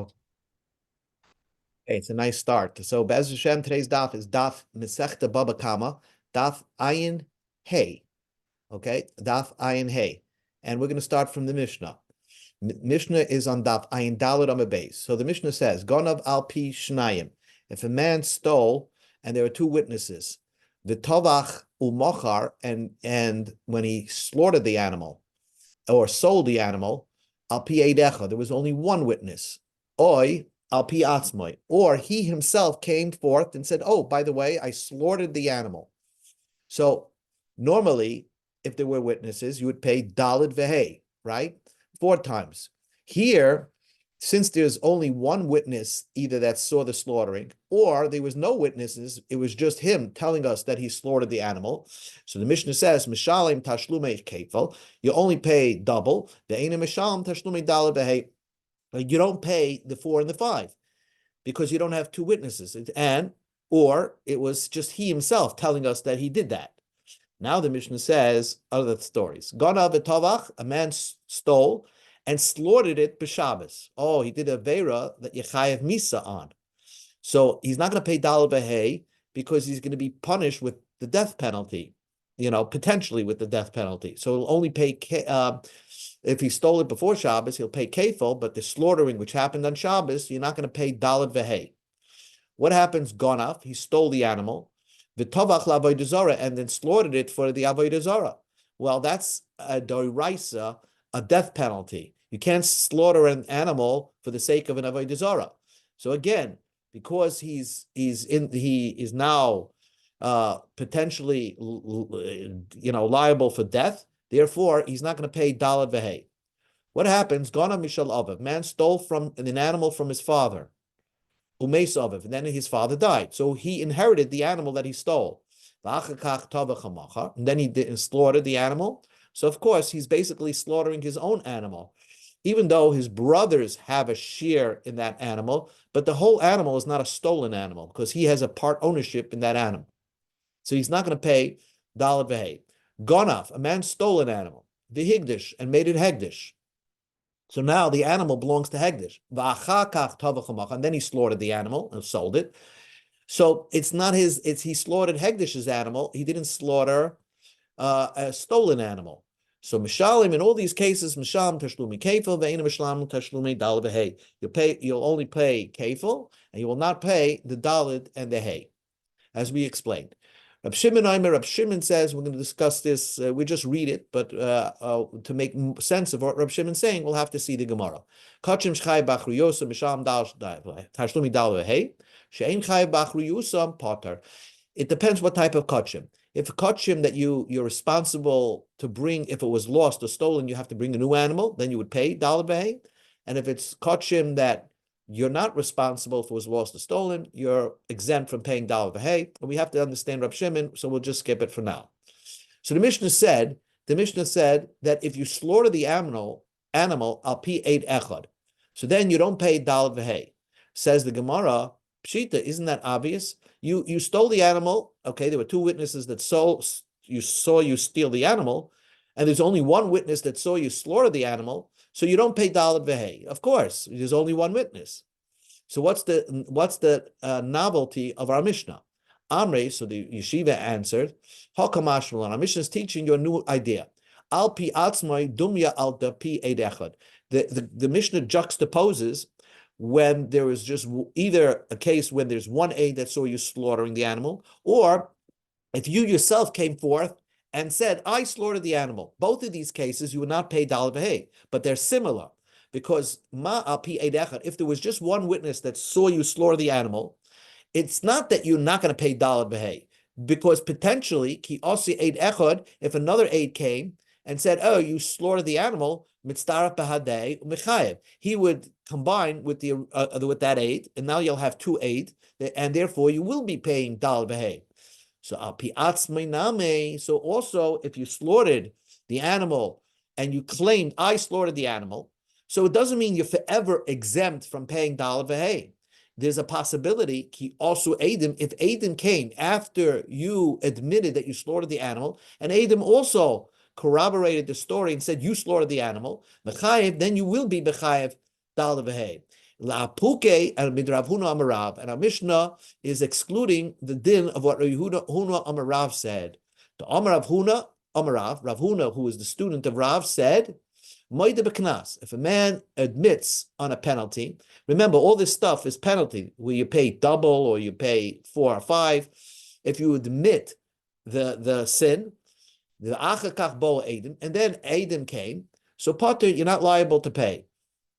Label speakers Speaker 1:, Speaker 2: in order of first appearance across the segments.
Speaker 1: Okay, it's a nice start. So Be'ez Hashem, today's daf is daf Masechta Baba Kamma, daf Ayin Hey. Okay, daf Ayin Hey. And we're going to start from the Mishnah. Mishnah is on daf Ayin Daled Amabez. So the Mishnah says, Gonav al pi shnayim. If a man stole and there are two witnesses, the tovach umochar, and when he slaughtered the animal or sold the animal, al pi eidecha, there was only one witness. Oi al pi atzmoi, or he himself came forth and said, "Oh, by the way, I slaughtered the animal." So normally, if there were witnesses, you would pay daled vehe, right? 4 times. Here, since there's only one witness, either that saw the slaughtering, or there was no witnesses, it was just him telling us that he slaughtered the animal. So the Mishnah says, "Mishalim tashlumei kefal." You only pay double. The eina mishalim tashlumei daled vehe. You don't pay the 4 and the 5 because you don't have two witnesses, or it was just he himself telling us that he did that. Now the Mishnah says other stories. Ganav v'tovach, a man stole and slaughtered it b'Shabbos. Oh, he did a vera that Yechayev Misa on. So he's not going to pay daled v'hei because he's going to be punished with the death penalty, potentially with the death penalty. So he'll only pay if he stole it before Shabbos, he'll pay kefil, but the slaughtering which happened on Shabbos, you're not going to pay daled v'hei. What happens? Gonav, he stole the animal, the tovach l'avodah zarah, and then slaughtered it for the avodah zarah. Well, that's a doraisa, a death penalty. You can't slaughter an animal for the sake of an avodah zarah. So again, because he is now potentially liable for death. Therefore, he's not going to pay daled v'hei. What happens? Gona mishal aviv. Man stole from an animal from his father. Umeis aviv. And then his father died. So he inherited the animal that he stole. And then he slaughtered the animal. So of course, he's basically slaughtering his own animal. Even though his brothers have a share in that animal, but the whole animal is not a stolen animal because he has a part ownership in that animal. So he's not going to pay daled v'hei. Gonav, a man stole an animal, the higdish, and made it hegdish. So now the animal belongs to hegdish. And then he slaughtered the animal and sold it. So it's not his, he slaughtered hegdish's animal. He didn't slaughter a stolen animal. So mishalim, in all these cases, mishalim tashlumi kefil, ve'ina mishalim tashlumi daled v'hei. You'll only pay kefil, and you will not pay the daled and the hay, as we explained. Rab Shimon says, we're going to discuss this, we just read it, but to make sense of what Rab Shimon's saying, we'll have to see the Gemara. It depends what type of kachim. If a kachim that you're responsible to bring, if it was lost or stolen, you have to bring a new animal, then you would pay daled v'hei. And if it's kachim that you're not responsible if it was lost or stolen, you're exempt from paying daled v'hei. And we have to understand Rab Shimon, so we'll just skip it for now. So the Mishnah said that if you slaughter the animal al pi eid echad, so then you don't pay daled v'hei. Says the Gemara, Pshita, isn't that obvious? You stole the animal, okay, there were two witnesses that saw you steal the animal, and there's only one witness that saw you slaughter the animal, so you don't pay daled v'hei. Of course, there's only one witness. So what's the novelty of our Mishnah? Amrei, so the yeshiva answered, Hakamashmalan, our Mishnah is teaching you a new idea. Al pi atzmai dumya al da pi eid echad. The Mishnah juxtaposes when there is just either a case when there's one aid that saw you slaughtering the animal, or if you yourself came forth and said, I slaughtered the animal. Both of these cases, you would not pay daled v'hei, but they're similar because ma al pi eid echad, if there was just one witness that saw you slaughter the animal, it's not that you're not going to pay daled v'hei, because potentially ki osi eid echad, if another aid came and said, oh, you slaughtered the animal, mitzdaraf b'hadei u'mechayev, he would combine with that aid, and now you'll have two aid, and therefore you will be paying daled v'hei. So so also if you slaughtered the animal and you claimed I slaughtered the animal, so it doesn't mean you're forever exempt from paying daled v'hei. There's a possibility ki also Adam, if Adam came after you admitted that you slaughtered the animal, and Adam also corroborated the story and said you slaughtered the animal, mechayev, then you will be mechayev daled v'hei. La puke and midrav Huna Amarav, and our Mishnah is excluding the din of what Huna Amarav said. The Amarav Huna Amarav, Rav Huna, who is the student of Rav, said, Moide b'knas. If a man admits on a penalty, remember all this stuff is penalty, where you pay double or you pay 4 or 5. If you admit the sin, the achakach bo edim, and then edim came, so potter, you're not liable to pay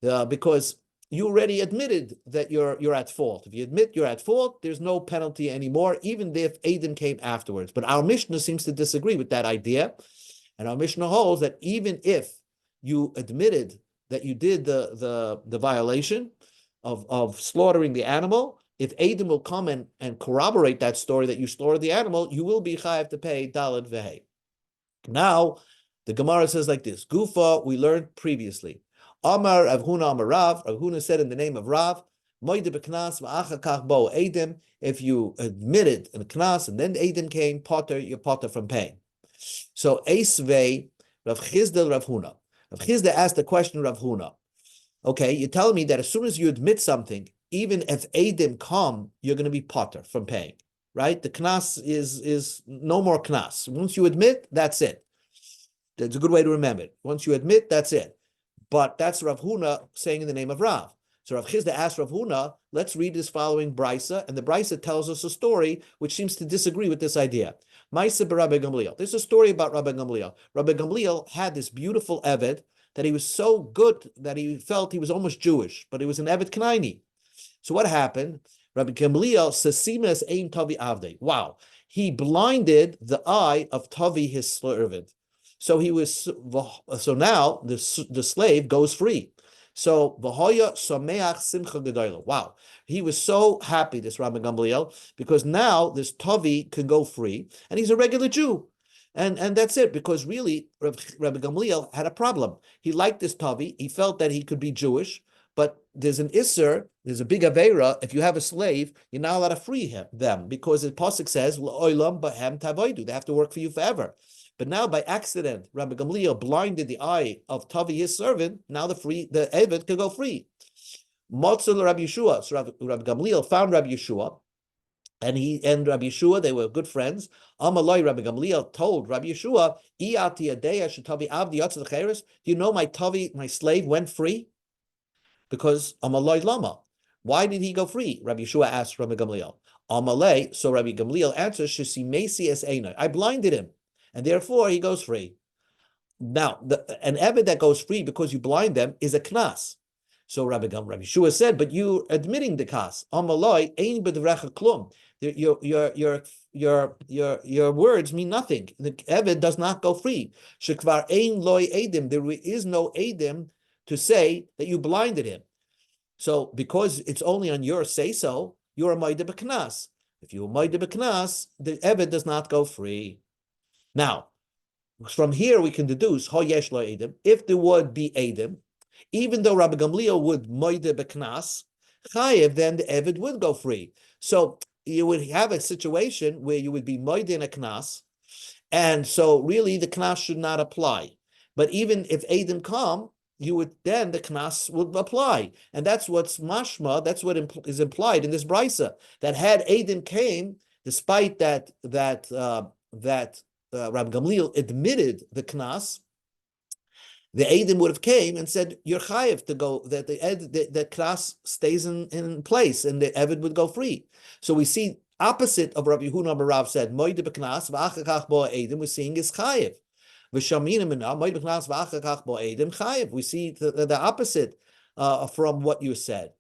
Speaker 1: because you already admitted that you're at fault. If you admit you're at fault, there's no penalty anymore, even if edim came afterwards. But our Mishnah seems to disagree with that idea, and our Mishnah holds that even if you admitted that you did the violation of slaughtering the animal, if Adam will come and corroborate that story that you slaughtered the animal, you will be chayav to pay dalad vehei. Now, the Gemara says like this, Gufa, we learned previously. Amar Rav Huna Amar Rav, Rav Huna said in the name of Rav, Moide b'knas v'achakach bo Adam, if you admitted in the knas and then Adam came, potter, you're potter from paying. So Eisvei, Rav Chizdel Rav Huna. Rav Chizda asked the question, Rav Huna, okay, you're telling me that as soon as you admit something, even if Edim come, you're going to be potter from paying, right? The knas is no more knas. Once you admit, that's it. That's a good way to remember it. Once you admit, that's it. But that's Rav Huna saying in the name of Rav. So Rav Chizda asked Rav Huna, let's read this following brisa, and the brisa tells us a story which seems to disagree with this idea. Maisa b'Rabbi Gamliel. There's a story about Rabbi Gamliel. Rabbi Gamliel had this beautiful eved that he was so good that he felt he was almost Jewish, but he was an eved Kanaini. So what happened? Rabbi Gamliel sasimas ein Tavi avdei. Wow, he blinded the eye of Tavi, his servant. So now the slave goes free. So v'hoya sameach simcha gedola. Wow, he was so happy, this Rabbi Gamliel, because now this Tavi can go free, and he's a regular Jew, and that's it. Because really, Rabbi Gamliel had a problem. He liked this Tavi. He felt that he could be Jewish, but there's an isser, there's a big avera. If you have a slave, you're not allowed to free them because the pasuk says l'olam b'hem tavodu. They have to work for you forever. But now, by accident, Rabbi Gamliel blinded the eye of Tavi, his servant. Now the Eved can go free. Motzul Rabbi Yeshua. So Rabbi Gamliel found Rabbi Yeshua, and Rabbi Yeshua, they were good friends. Amaloi, Rabbi Gamliel told Rabbi Yeshua, do you know my Tavi, my slave, went free? Because Amaloi Lama. Why did he go free? Rabbi Yeshua asked Rabbi Gamliel. Amalei, so Rabbi Gamliel answers, I blinded him, and therefore he goes free. Now, an Eved that goes free because you blind them is a knas. So Rabbi Yeshua said, but you admitting the kas. Amaloi ein b'drecha klum. Your words mean nothing. The Eved does not go free. Shekvar ein loy edim. There is no edim to say that you blinded him. So because it's only on your say so, you're a moide b'knas. If you're a moide b'knas, the Eved does not go free. Now, from here we can deduce ho yesh lo edim. If there would be edim, even though Rabbi Gamliel would moide b'knas chayev, then the Eved would go free. So you would have a situation where you would be moide in a knas, and so really the knas should not apply. But even if edim come, you would then the knas would apply, and that's what's mashma. That's what is implied in this brisa, that had edim came, despite that Rabbi Gamliel admitted the knas, the Eidim would have came and said, you're chayiv to go, that the knas stays in place and the Eved would go free. So we see opposite of Rabbi Yehuda Barav said, moide b'knas v'achakach bo Eidim, we're seeing is chayiv. V'shamina mina, moide b'knas v'achakach bo Eidim chayiv. We see the opposite from what you said.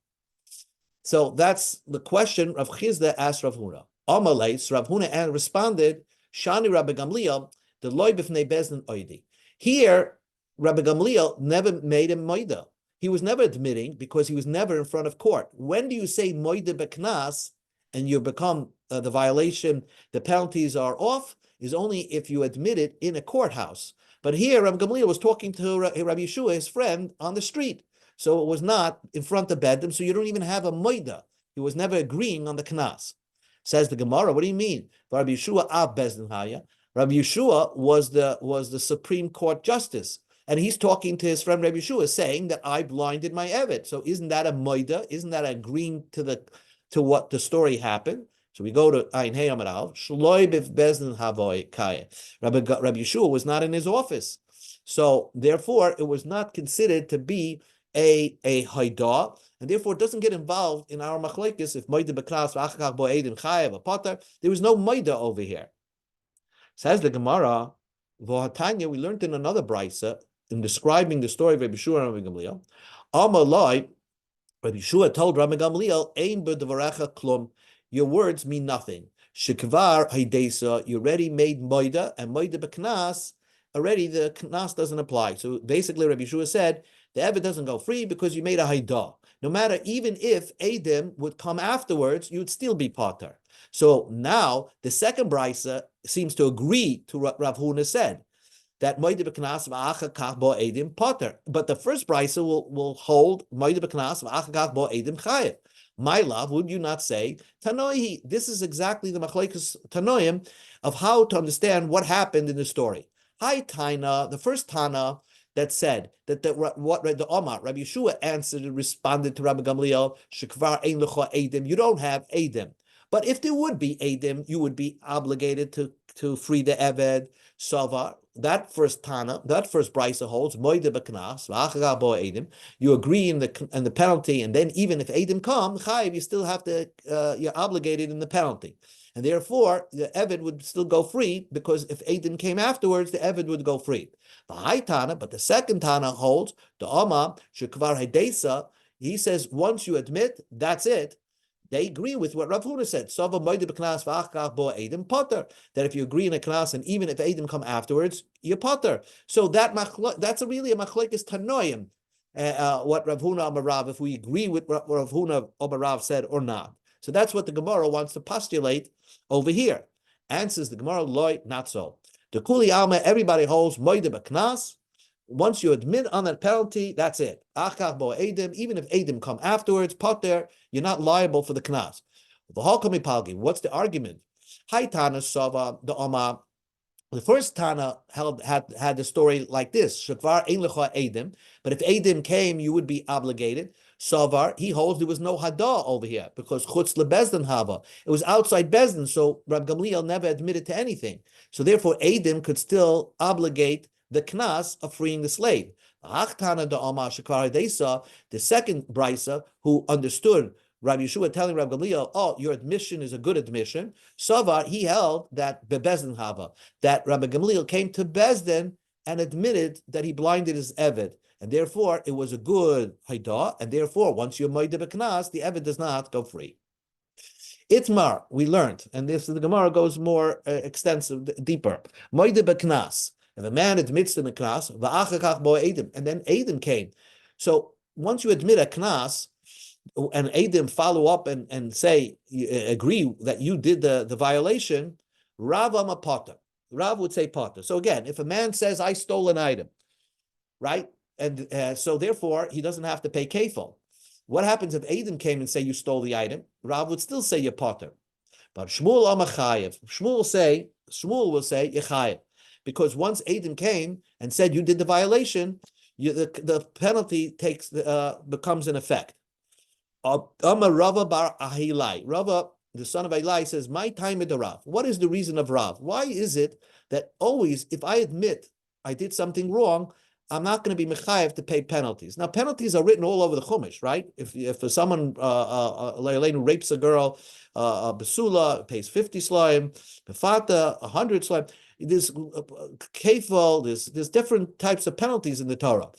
Speaker 1: So that's the question Rav Chizda asked Rav Huna. Amalei, Rav Huna responded, Shani Rabbi Gamliel, the loy b'fnei bezdin oidi. Here, Rabbi Gamliel never made him moida. He was never admitting because he was never in front of court. When do you say moida b'knas and you become the violation, the penalties are off, is only if you admit it in a courthouse. But here, Rabbi Gamliel was talking to Rabbi Yeshua, his friend, on the street. So it was not in front of Bedim, so you don't even have a moida. He was never agreeing on the knas. Says the Gemara, what do you mean? Rabbi Yeshua av bezdin haya. Rabbi Yeshua was the Supreme Court justice. And he's talking to his friend Rabbi Yeshua, saying that I blinded my Eved. So isn't that a moida? Isn't that agreeing to what the story happened? So we go to Ein Hey Amar Al. Shloi bif bezdin havoy kaya. Rabbi Yeshua was not in his office, so therefore it was not considered to be a haidah, and therefore it doesn't get involved in our machlekes. If moida beknas v'achakach bo edim chayav a potter, there was no moida over here. Says the Gemara, v'hatanya, we learned in another brisa in describing the story of Rabbi Yeshua and Rabbi Gamliel. Amalai, Rabbi Yeshua told Rabbi Gamliel, "Ein b'dvarecha klum." Your words mean nothing. Shekvar haidesa, you already made moida, and moida beknas, already the knas doesn't apply. So basically, Rabbi Yeshua said the Eved doesn't go free because you made a haidah. No matter, even if Edim would come afterwards, you'd still be potter. So now the second brisa seems to agree to what Rav Huna said, that moide b'knas v'achakach bo edim potter. But the first brisa will hold moide b'knas v'achakach bo edim chayev. My love, would you not say Tanoi? This is exactly the machlekes Tanoim of how to understand what happened in the story. Hi Taina, the first Tana that said that the Omar Rabbi Yeshua answered and responded to Rabbi Gamliel, Shekvar ein lecha edim. You don't have edim. But if there would be edim, you would be obligated to free the Eved. Savar, that first Tana, that first brisa holds moide b'knas v'achagah bo edim. You agree in the penalty, and then even if edim come chayiv, you still have to you're obligated in the penalty, and therefore the Eved would still go free, because if edim came afterwards, the Eved would go free. The high Tana, but the second Tana holds the Oma shekvar hedesa. He says once you admit, that's it. They agree with what Rav Huna said. That if you agree in a knas, and even if Edim come afterwards, you're potter. So that's really a machlekes tanoim. What Rav Huna Amar Rav, if we agree with what Rav Huna Amar Rav said or not. So that's what the Gemara wants to postulate over here. Answers the Gemara, loy, not so. The Kuli Alma, everybody holds moide b'knas. Once you admit on that penalty, that's it. Achach bo edim, even if edim come afterwards, potter, you're not liable for the knas. What's the argument? Hi Tana Sava, the Oma. The first Tana had the story like this: Shekvar ein lecha edim. But if edim came, you would be obligated. Savar, he holds there was no hadah over here because chutz lebezdin hava. It was outside bezdin, so Rab Gamliel never admitted to anything. So therefore, edim could still obligate the knas of freeing the slave. The second brisa, who understood Rabbi Yeshua telling Rabbi Gamliel, "Oh, your admission is a good admission." Savar, he held that bebezdin hava, that Rabbi Gamliel came to bezdin and admitted that he blinded his eved, and therefore it was a good haidah, and therefore once you're moide b'knas, the eved does not go free. Itmar, we learned, and this the Gemara goes more extensive, deeper. Moide b'knas. If a man admits to the knas, va'achakach bo edim, and then edim came. So once you admit a knas, and edim follow up and say, agree that you did the violation, Rav ama potter. Rav would say potter. So again, if a man says, I stole an item, right? And so therefore, he doesn't have to pay kefil. What happens if edim came and say you stole the item? Rav would still say you're potter. But Shmuel ama chayev. Shmuel will say yechayev. Because once Edim came and said you did the violation, the penalty becomes in effect. Rava bar Ahilai. Rava, the son of Ahilai, says, my time at the Rav. What is the reason of Rav? Why is it that always, if I admit I did something wrong, I'm not going to be mechayev to pay penalties? Now, penalties are written all over the Chumash, right? If someone rapes a girl, Basula pays 50 slime, Befata 100 slime. There's kefil, there's different types of penalties in the Torah.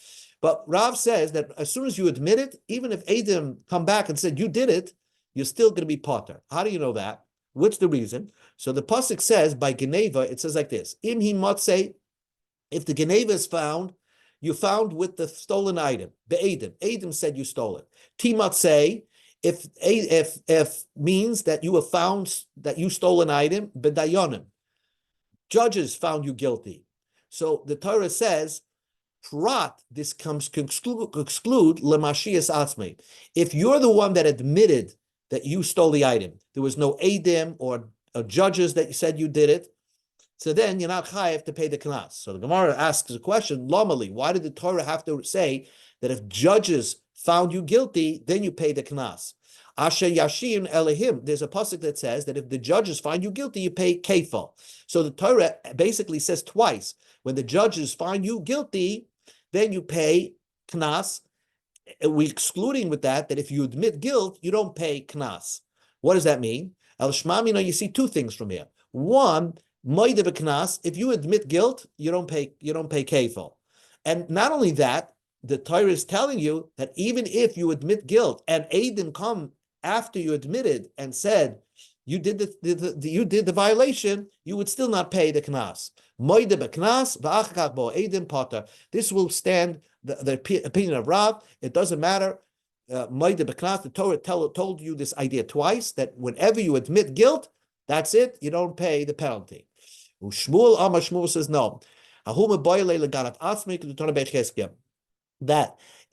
Speaker 1: But Rav says that as soon as you admit it, even if Edim come back and said you did it, you're still going to be potter. How do you know that? What's the reason? So the pasuk says by Geneva, it says like this: Im hi motzei, if the Geneva is found, you found with the stolen item. Be'edim, Edim said you stole it. Timatzei, if means that you have found that you stole an item. Bedayonim, judges found you guilty. So the Torah says, prat, this comes to exclude lemashias atzmei. If you're the one that admitted that you stole the item, there was no edim or judges that said you did it. so then you're not chayav to pay the knas. So the Gemara asks the question, Lomali, why did the Torah have to say that if judges found you guilty, then you pay the knas? Asher Yashin Elihim, there's a pasuk that says that if the judges find you guilty, you pay kefal. So the Torah basically says twice, when the judges find you guilty, then you pay knas. We're excluding with that if you admit guilt, you don't pay knas. What does that mean? El Shmamina, you see two things from here. One, moide b'knas, if you admit guilt, you don't pay kefal. And not only that, the Torah is telling you that even if you admit guilt and Eidim come after you admitted and said you did the violation, you would still not pay the knas. Moide b'knas v'achakach bo Eidim potter. This will stand the opinion of Rav. It doesn't matter. Moide b'knas. The Torah told you this idea twice, that whenever you admit guilt, that's it. You don't pay the penalty. Shmuel says no. That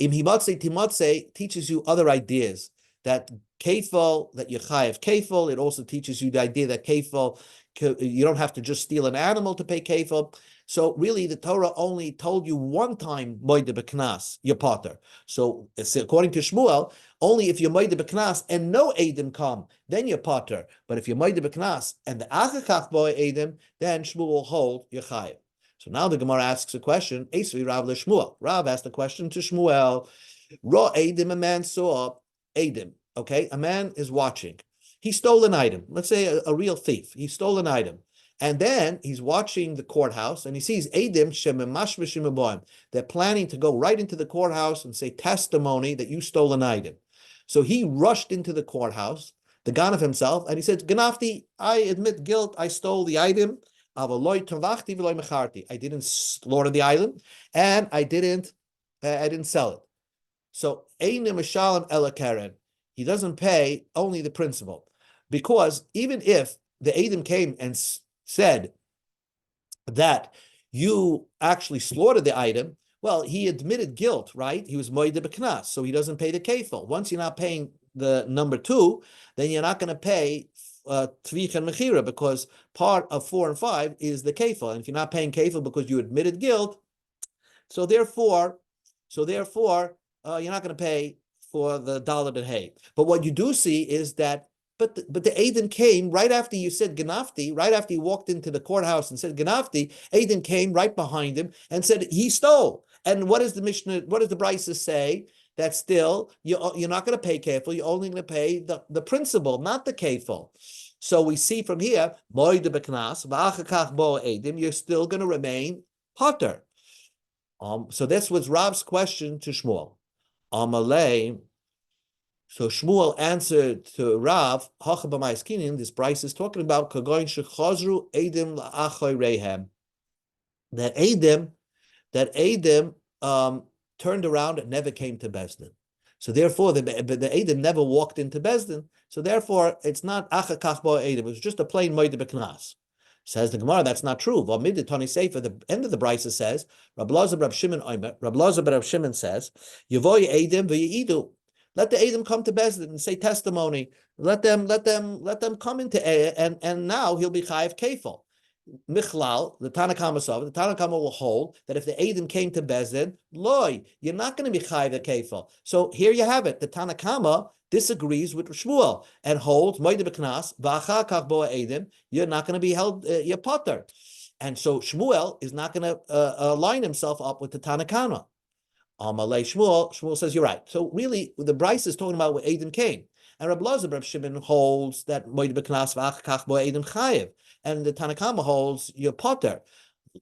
Speaker 1: imhimatze timatze teaches you other ideas. That kefal, that you chayev kefal. It also teaches you the idea that kefal, you don't have to just steal an animal to pay kefal. So really, the Torah only told you one time moide b'knas, your potter. So according to Shmuel, only if you're moide b'knas and no Eidim come, then you're potter. But if you're moide b'knas and the achakach bo Eidim, then Shmuel will hold your chayev. So now the Gemara asks a question. Esri Rav leShmuel. Rav asked a question to Shmuel. Ra Eidim, a man saw Eidim. Okay, a man is watching. He stole an item. Let's say a real thief. He stole an item. And then he's watching the courthouse and he sees Eidim shememashmishim. They're planning to go right into the courthouse and say testimony that you stole an item. So he rushed into the courthouse, the ganav himself, and he said, Ganafti, I admit guilt, I stole the item. I didn't slaughter the item, and I didn't sell it. So Einim Shalom Ela Karen, he doesn't pay only the principal, because even if the Eidim came and said that you actually slaughtered the item, well, he admitted guilt, right? He was moide b'knas, so he doesn't pay the kefil. Once you're not paying the number two, then you're not going to pay tvich and mechira, because part of 4 and 5 is the kefil. And if you're not paying kefil because you admitted guilt, so therefore, you're not going to pay for the dollar that hay. But what you do see is that, but the Eidim came right after you said Ganafti, right after you walked into the courthouse and said Ganafti, Eidim came right behind him and said he stole. And what does the Mishnah, what does the Brisa say? That still, you're not going to pay kefil, you're only going to pay the principal, not the kefil. So we see from here, moide b'knas, v'achakach bo Eidim, you're still going to remain potter. So this was Rav's question to Shmuel. Amalei. So Shmuel answered to Rav, this Bryce is talking about Kagoin shechazru Eidim la'achay rehem. That Eidim turned around and never came to Bezdin. So therefore, the Eidim never walked into Bezdin. So therefore, it's not achakach bo Eidim. It was just a plain moide b'knas. Says the Gemara, that's not true. V'amid Tani Sefer, the end of the Brisa says, Rab Lazar Rab Shimon Omer, Rab Lazar Rab Shimon says, Yavoy Eidim v'yidu. Let the Eidim come to Bezdin and say testimony. Let them come into and now he'll be chayiv kefil. Michlal, the Tana Kamma will hold that if the Eidim came to Bezdin, loy, you're not going to be chayiv kefil. So here you have it. The Tana Kamma disagrees with Shmuel and holds moide b'knas v'achakach bo Eidim. You're not going to be held your potter, and so Shmuel is not going to line himself up with the Tana Kamma. Amalei Shmuel says you're right. So really, the Bryce is talking about where Eidim came, and Rab Lazar Rab Shimon holds that moide b'knas v'achakach bo Eidim chayiv, and the Tana Kamma holds your potter.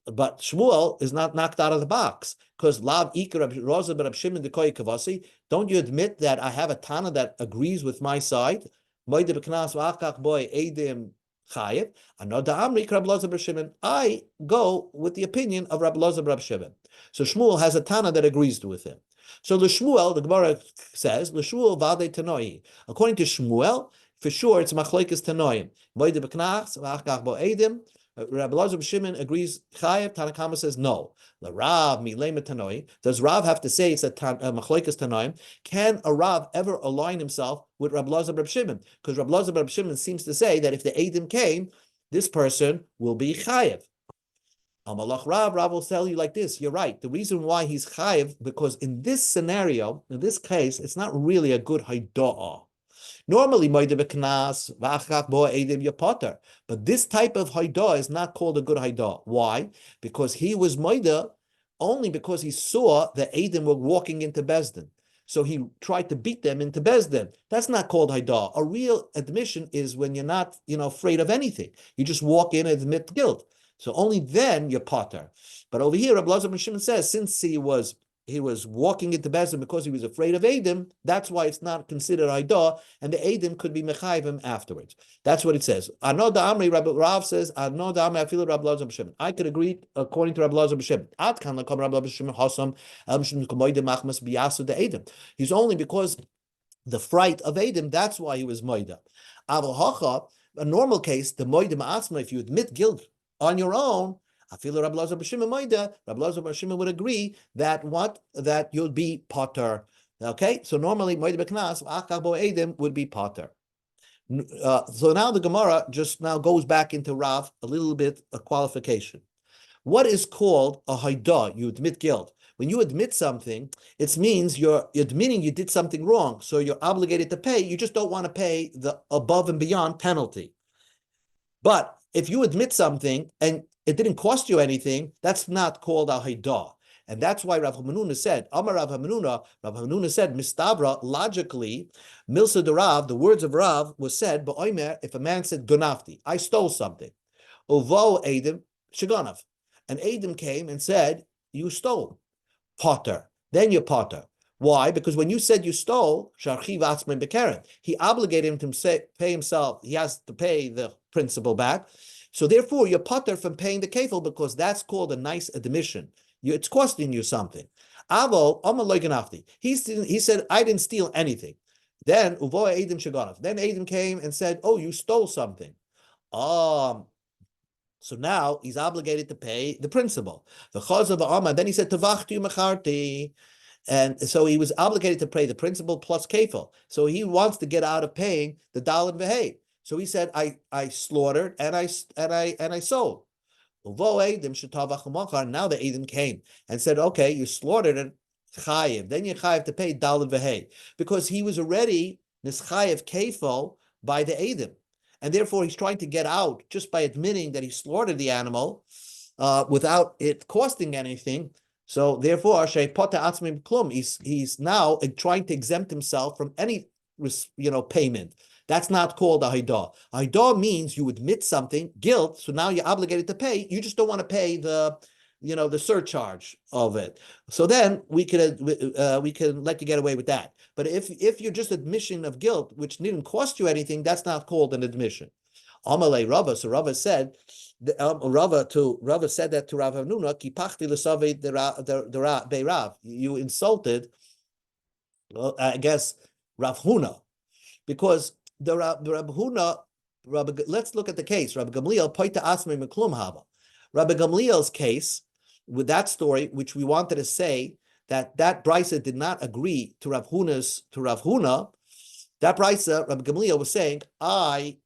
Speaker 1: But Shmuel is not knocked out of the box, because Lav Ikar Rab Lazar Rab Shimon dekoy kavasi. Don't you admit that I have a Tana that agrees with my side? Moide b'knas v'achakach bo Eidim chayiv. Another Amri Rab Lazar Rab Shimon. I go with the opinion of Rab Lazar Rab Shimon. So Shmuel has a Tana that agrees with him. So l'Shmuel, the Gemara says, l'Shmuel vade tanoi. According to Shmuel, for sure it's machlekes tanoim. Moide b'knas v'achakach bo Eidim. Rabbi Lazar Shimon agrees chayev. Tana Kamma says no. The Rav milema tanoi. Does Rav have to say it's a machlekes tanoim? Can a Rav ever align himself with Rabbi Lazar Rab Shimon? Because Rabbi Lazar Rab Shimon seems to say that if the Eidim came, this person will be chayev. Amalach Rav will tell you like this. You're right. The reason why he's chayiv, because in this scenario, in this case, it's not really a good haida'ah. Normally, moide beknas v'achach bo edim yapoter, but this type of haidah is not called a good haidah. Why? Because he was moide only because he saw that edim were walking into Bezdin. So he tried to beat them into Bezdin. That's not called haidah. A real admission is when you're not, afraid of anything. You just walk in and admit guilt. So only then you're potter. But over here, Rabbi Lazar ben Shimon says, since he was walking into Bezdin because he was afraid of Edim, that's why it's not considered Aidah, and the Edim could be Mechayvim afterwards. That's what it says. Rav says, I could agree according to Rabbi Lazar ben Shimon. He's only because the fright of Edim, that's why he was Moida. A normal case, the Moida Ma'asma, if you admit guilt on your own, I feel Rabbi Lazar ben Shimon would agree that you'll be potter. Okay, so normally moide beknas achar bo edim would be potter. So now the Gemara just now goes back into Rav a little bit a qualification. What is called a haidah? You admit guilt. When you admit something, it means you're admitting you did something wrong, so you're obligated to pay. You just don't want to pay the above and beyond penalty. But if you admit something and it didn't cost you anything, that's not called a haidah. And that's why Rav Hanuna said, Amar Rav Hanuna said, Mistabra, logically, Milsa de Rav, the words of Rav was said, but if a man said, Gonafti, I stole something. Ovo Edim, Shaganav. And Edim came and said, you stole. Potter. Then you're potter. Why? Because when you said you stole, he obligated him to pay himself. He has to pay the principal back. So therefore, you're potter from paying the kefil because that's called a nice admission. It's costing you something. Avo, he said, I didn't steal anything. Then Edim came and said, oh, you stole something. So now he's obligated to pay the principal. Then he said, Tavachti Macharti. And so he was obligated to pay the principal plus kefil. So he wants to get out of paying the dal and v'hei. So he said, I slaughtered and I sold. Now the Edim came and said, okay, you slaughtered it, chayiv. Then you chayiv to pay dal and v'hei. Because he was already nischayiv kefil by the Edim. And therefore he's trying to get out just by admitting that he slaughtered the animal without it costing anything. So therefore, he's now trying to exempt himself from any payment. That's not called a haidah. Haidah means you admit something, guilt, so now you're obligated to pay. You just don't want to pay the surcharge of it. So then we can let you get away with that. But if you're just admission of guilt, which didn't cost you anything, that's not called an admission. Amalei Rava. So Rava said, Rava said that to Rav Hanuna, ki pachti l'savei de Rav. You insulted, I guess, Rav Huna, because the Rav Huna. Let's look at the case. Rabbi Gamliel poita asmei meklum haba. Rabbi Gamliel's case with that story, which we wanted to say that Brisa did not agree to Rav Huna. That Brisa, Rabbi Gamliel was saying, I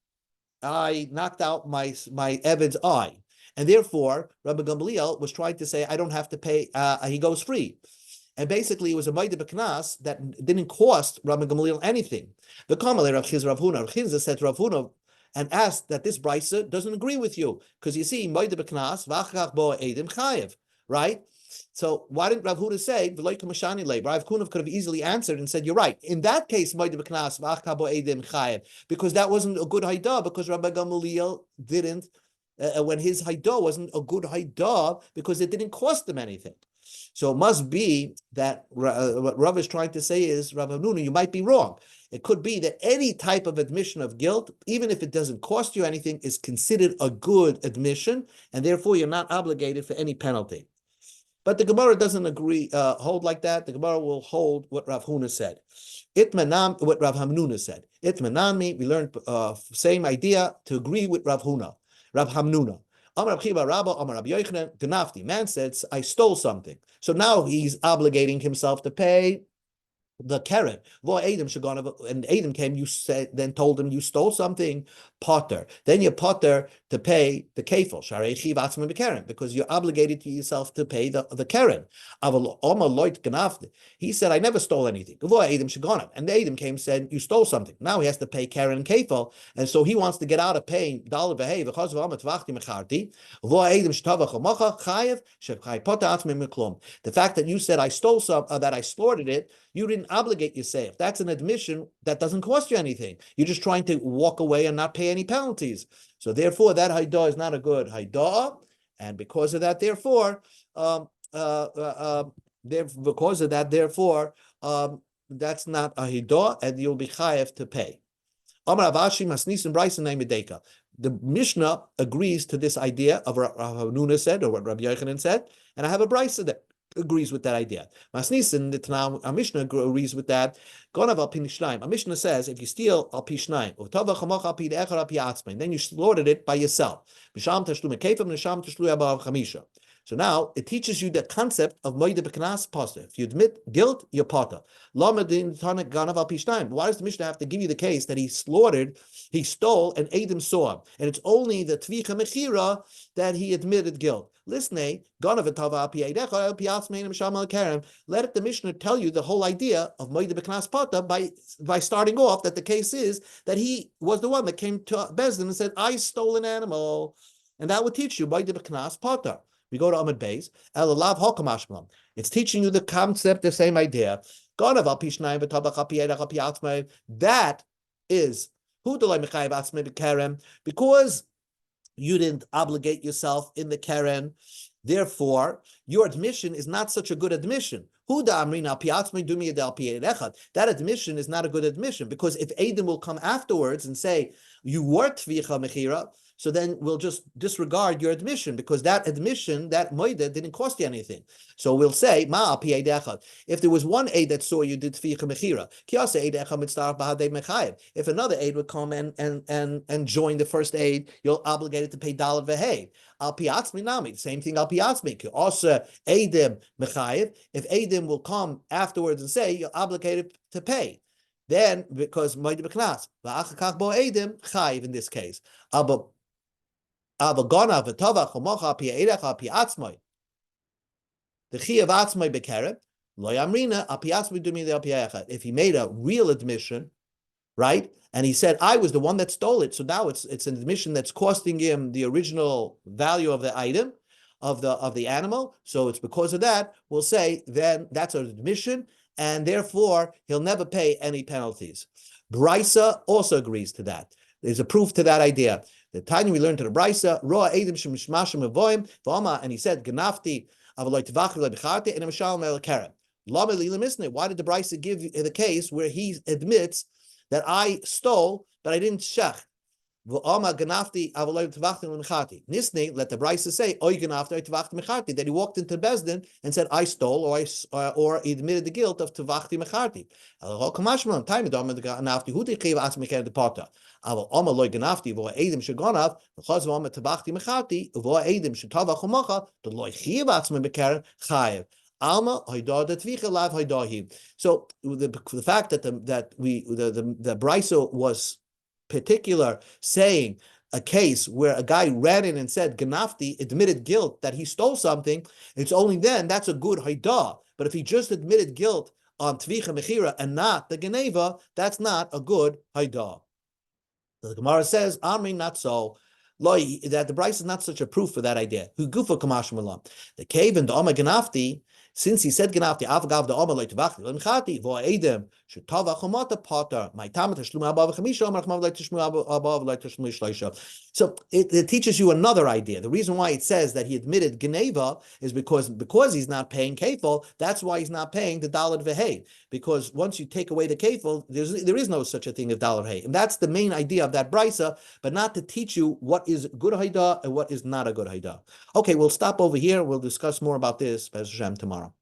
Speaker 1: knocked out my Eved's eye. And therefore, Rabbi Gamliel was trying to say, I don't have to pay, he goes free. And basically, it was a Maida B'Knas that didn't cost Rabbi Gamliel anything. The Kamma Rav Huna. Rav Chinza said to Rav Huna and asked that this Brisa doesn't agree with you. Because you see, Maida B'Knas, V'achach bo Edim Chayev, right? So why didn't Rav Huna say, Rav Huna could have easily answered and said, you're right. In that case, because that wasn't a good haidah, because Rabbi Gamaliel didn't, when his haidah wasn't a good haidah, because it didn't cost him anything. So it must be that what Rav is trying to say is, Rav Hanuna, you might be wrong. It could be that any type of admission of guilt, even if it doesn't cost you anything, is considered a good admission, and therefore you're not obligated for any penalty. But the Gemara doesn't hold like that. The Gemara will hold what Rav Huna said. What Rav Hamnuna said. Itmanami, we learned same idea to agree with Rav Huna, Rav Hamnuna. Amar Chiba Rabba, Amar Rabbi Yochanan, Ganafti. Man said, I stole something. So now he's obligating himself to pay the Karen. And Adam came, you said, then told him you stole something, potter. Then you potter to pay the kefil, because you're obligated to yourself to pay the Karen. He said, I never stole anything. And the Adam came, said, you stole something. Now he has to pay Karen and kefil, and so he wants to get out of paying dollar v'hei. The fact that you said I stole some, that I slaughtered it, you didn't obligate yourself. That's an admission that doesn't cost you anything. You're just trying to walk away and not pay any penalties. So therefore, that haidah is not a good haidah, and because of that, therefore, that's not a haidah, and you'll be chayev to pay. The Mishnah agrees to this idea of what Rav Hanuna said, or what Rabbi Yochanan said, and I have a brisa that agrees with that idea. Masnisin, the Tanam, our Mishnah agrees with that. Gonav al pinishnaim. Our Mishnah says if you steal al pishnaim, then you slaughtered it by yourself. So now it teaches you the concept of moide b'knas poster. If you admit guilt, you're potter. Why does the Mishnah have to give you the case that he slaughtered, he stole, and Adam saw him? And it's only the tvicha mechira that he admitted guilt. Listen, let the Mishnah tell you the whole idea of moide b'knas potter by starting off that the case is that he was the one that came to Bezdin and said, I stole an animal. And that would teach you moide b'knas potter. We go to Amud Beis. It's teaching you the concept, the same idea. That is because you didn't obligate yourself in the Karen. Therefore, your admission is not such a good admission. That admission is not a good admission, because if Adam will come afterwards and say, you were tvicha mechira, so then we'll just disregard your admission, because that admission, that moida, didn't cost you anything. So we'll say, if there was one aid that saw you did tvicha mechira, if another aid would come and join the first aid, you're obligated to pay dollar v'hei. Al piatzmi nami, same thing al piatzmi. Also, Adam mechayev. If Adam will come afterwards and say, you're obligated to pay. Then, because moide b'knas, v'achakach bo Adam chayiv in this case. If he made a real admission, right, and he said, I was the one that stole it, so now it's an admission that's costing him the original value of the item, of the animal, so it's because of that, we'll say, then that's an admission, and therefore he'll never pay any penalties. Brisa also agrees to that. There's a proof to that idea. The time we learned to the Brisa, Roa Edim Shemishmashim Avoim, Vama, and he said, Ganafti, Avaloi Tavachil Becharte, and Mishal Mel Karen. Lama Lila Misne. Why did the Brisa give the case where he admits that I stole, but I didn't shech? V'ama Ganafti, Avaloi Tavachil Mechati. Nisne, let the Brisa say, Oy Ganafti, Tavachil Mechati, that he walked into Bezdin and said, I stole, or he admitted the guilt of Tavachil Mechati. Kamashman, time Ganafti, who did Kiva ask Mechati the Potter? Aber Oma loy genafti vo Adam shegonav v'chaz v'oma tabachti mechati vo Adam shetavach umacha the loy chiyav atzmei bekaren chayev alma haydah detvicha lav haydahi. So the fact that the Brisa was particular, saying a case where a guy ran in and said genafti, admitted guilt that he stole something, it's only then that's a good haydah. But if he just admitted guilt on tvicha mechira and not the geneva, that's not a good haydah. The Gemara says, Amri, not so. That the Brisa is not such a proof for that idea. Who gufa kamash malam. The cave and the Oma Ganafti, since he said Ganafti, Avgav the Oma Leitvachti, Lemchati, Vo Edem, Shetava Chomata Potter, my Tamat Shlum Abba Chamisha, Marchmav Leitishmu Abba Leitishmu Shleisha. So it teaches you another idea. The reason why it says that he admitted Geneva is because he's not paying kefil, that's why he's not paying the dalad v'hei. Because once you take away the kefil, there is no such a thing as dalad v'hei. And that's the main idea of that brisa, but not to teach you what is good haidah and what is not a good haidah. Okay, we'll stop over here. We'll discuss more about this, B'ez Hashem, tomorrow.